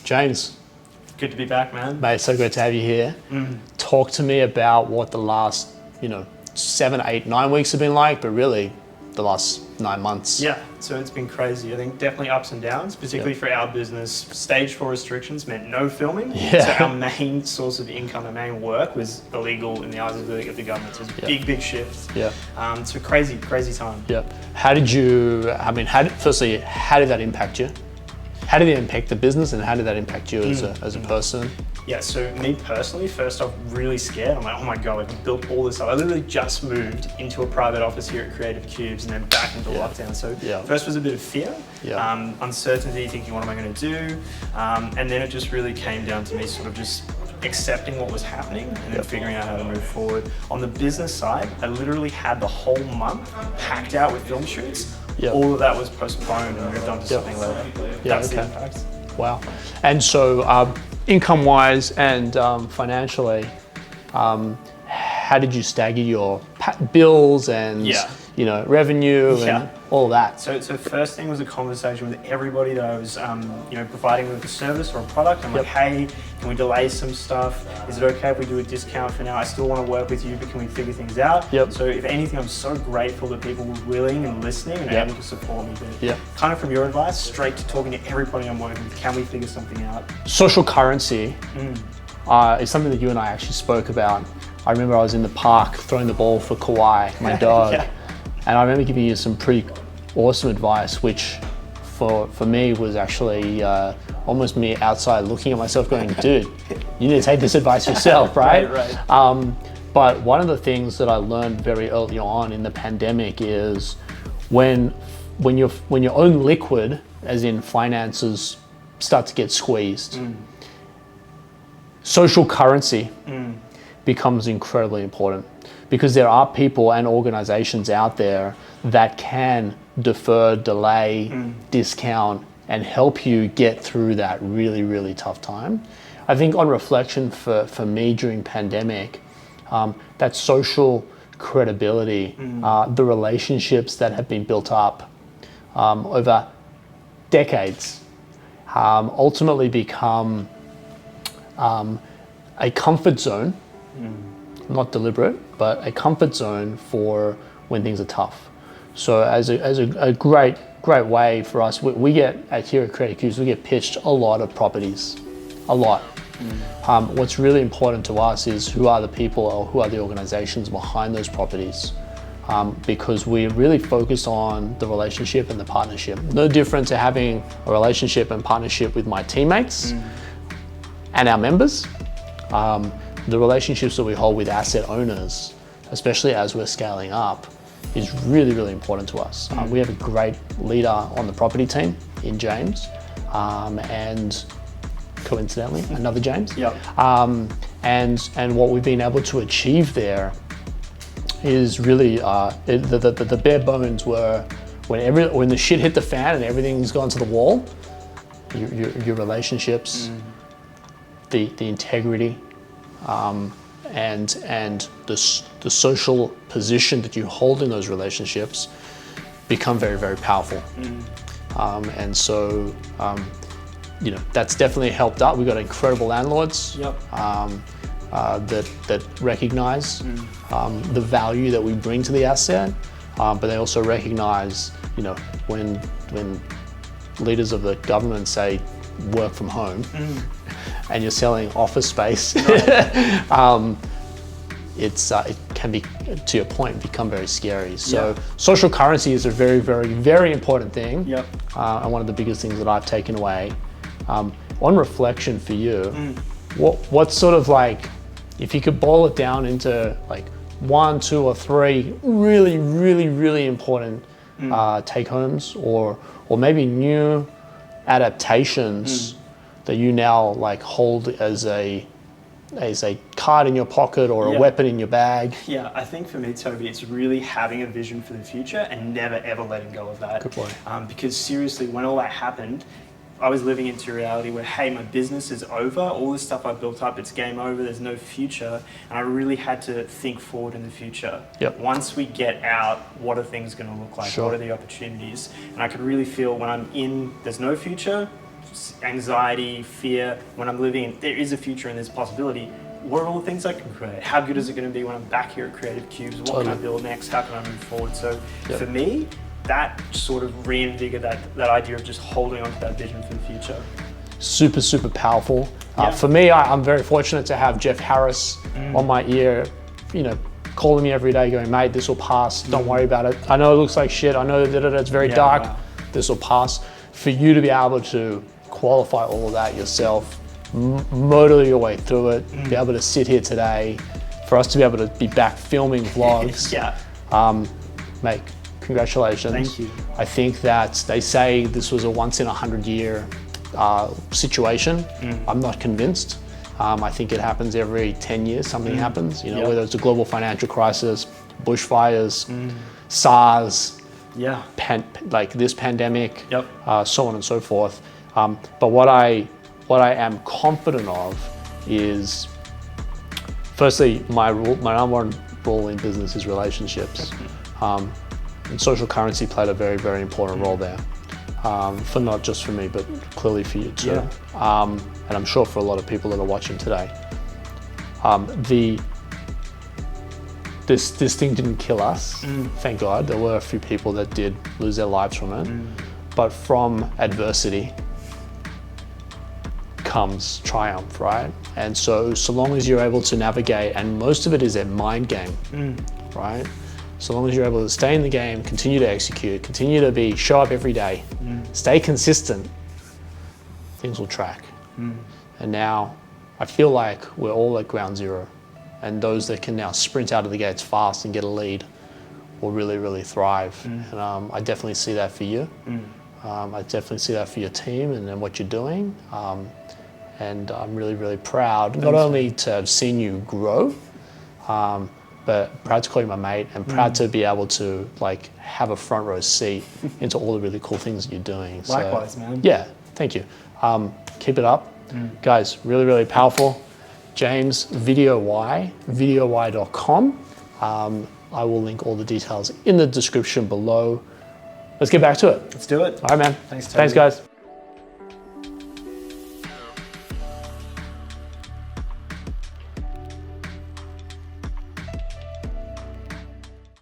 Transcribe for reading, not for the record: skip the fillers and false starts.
James, Good to be back, man. mate, so great to have you here. Talk to me about what the last, 7, 8, 9 weeks have been like, but really the last 9 months. Yeah, so it's been crazy. I think definitely ups and downs, particularly for our business. Stage 4 restrictions meant no filming. Yeah. So our main source of income, our main work was illegal in the eyes of the government. So it was a big shift. Yeah. So crazy time. Yeah. How did firstly, how did that impact you? How did it impact the business and how did that impact you as a person? Yeah, so me personally, first off, really scared. I'm like, oh my God, like, I've built all this up. I literally just moved into a private office here at Creative Cubes and then back into lockdown. So first was a bit of fear, uncertainty, thinking, what am I going to do? And then it just really came down to me sort of just accepting what was happening and then figuring out how to move forward. On the business side, I literally had the whole month packed out with film shoots. All of that was postponed and moved on to something later. That's the impact. Wow. And so income-wise and financially, how did you stagger your bills and revenue and all that? So first thing was a conversation with everybody that I was providing with a service or a product. I'm like, hey, can we delay some stuff? Is it okay if we do a discount for now? I still want to work with you, but can we figure things out? So if anything, I'm so grateful that people were willing and listening and able to support me. But kind of from your advice, straight to talking to everybody I'm working with, can we figure something out? Social currency is something that you and I actually spoke about. I remember I was in the park throwing the ball for Kawhi, my dog, and I remember giving you some pretty awesome advice, which for me was actually almost me outside looking at myself going, dude, you need to take this advice yourself, right? But one of the things that I learned very early on in the pandemic is when your own liquid, as in finances, start to get squeezed, social currency becomes incredibly important, because there are people and organizations out there that can defer, delay, discount, and help you get through that really, really tough time. I think on reflection for me during pandemic, that social credibility, the relationships that have been built up over decades, ultimately become a comfort zone. Not deliberate, but a comfort zone for when things are tough. So as a great way for us, we get here at Creative Cubes, we get pitched a lot of properties, a lot. What's really important to us is who are the people or who are the organizations behind those properties, because we really focus on the relationship and the partnership. No different to having a relationship and partnership with my teammates and our members. The relationships that we hold with asset owners, especially as we're scaling up, is really, really important to us. We have a great leader on the property team in James, and coincidentally, another James. And what we've been able to achieve there is really the bare bones were when the shit hit the fan and everything's gone to the wall, your relationships, the integrity, and the social position that you hold in those relationships become very, very powerful. And so, that's definitely helped out. We've got incredible landlords that recognize the value that we bring to the asset, but they also recognize, when leaders of the government say work from home, and you're selling office space, it can be, to your point, become very scary. So social currency is a very, very, very important thing, and one of the biggest things that I've taken away. On reflection for you, what's sort of like, if you could boil it down into like 1, 2, or 3 really, really, really important take homes, or maybe new adaptations that you now like hold as a card in your pocket or a weapon in your bag? Yeah, I think for me, Toby, it's really having a vision for the future and never ever letting go of that. Good point. Because seriously, when all that happened, I was living into a reality where, hey, my business is over, all this stuff I built up, it's game over, there's no future, and I really had to think forward in the future. Once we get out, what are things going to look like? What are the opportunities? And I could really feel when I'm in, there's no future, anxiety, fear, when I'm living, there is a future and there's possibility. What are all the things I can create? How good is it going to be when I'm back here at Creative Cubes? What can I build next? How can I move forward? So for me, that sort of reinvigorated that idea of just holding on to that vision for the future. Super, super powerful. For me, I'm very fortunate to have Jeff Harris on my ear, calling me every day going, mate, this will pass, don't worry about it. I know it looks like shit, I know that it's very dark, this will pass. For you to be able to qualify all of that yourself, motor your way through it, be able to sit here today, for us to be able to be back filming vlogs, mate, congratulations. Thank you. I think that they say this was a once in 100-year situation. I'm not convinced. I think it happens every 10 years, something happens, whether it's a global financial crisis, bushfires, SARS, like this pandemic, so on and so forth. But what I am confident of is, firstly, my number one rule in business is relationships. And social currency played a very, very important role there. For not just for me, but clearly for you too. And I'm sure for a lot of people that are watching today. This thing didn't kill us, thank God. There were a few people that did lose their lives from it. But from adversity comes triumph, right? And so long as you're able to navigate, and most of it is a mind game, right? So long as you're able to stay in the game, continue to execute, continue to show up every day, stay consistent, things will track. And now I feel like we're all at ground zero, and those that can now sprint out of the gates fast and get a lead will really, really thrive. And I definitely see that for you. I definitely see that for your team and what you're doing. And I'm really, really proud, not only to have seen you grow, but proud to call you my mate, and proud to be able to have a front row seat into all the really cool things that you're doing. Likewise, man. Yeah, thank you. Keep it up. Guys, really, really powerful. James, VideoWhy, VideoWhy.com. I will link all the details in the description below. Let's get back to it. Let's do it. All right, man. Thanks, Toby. Thanks, guys.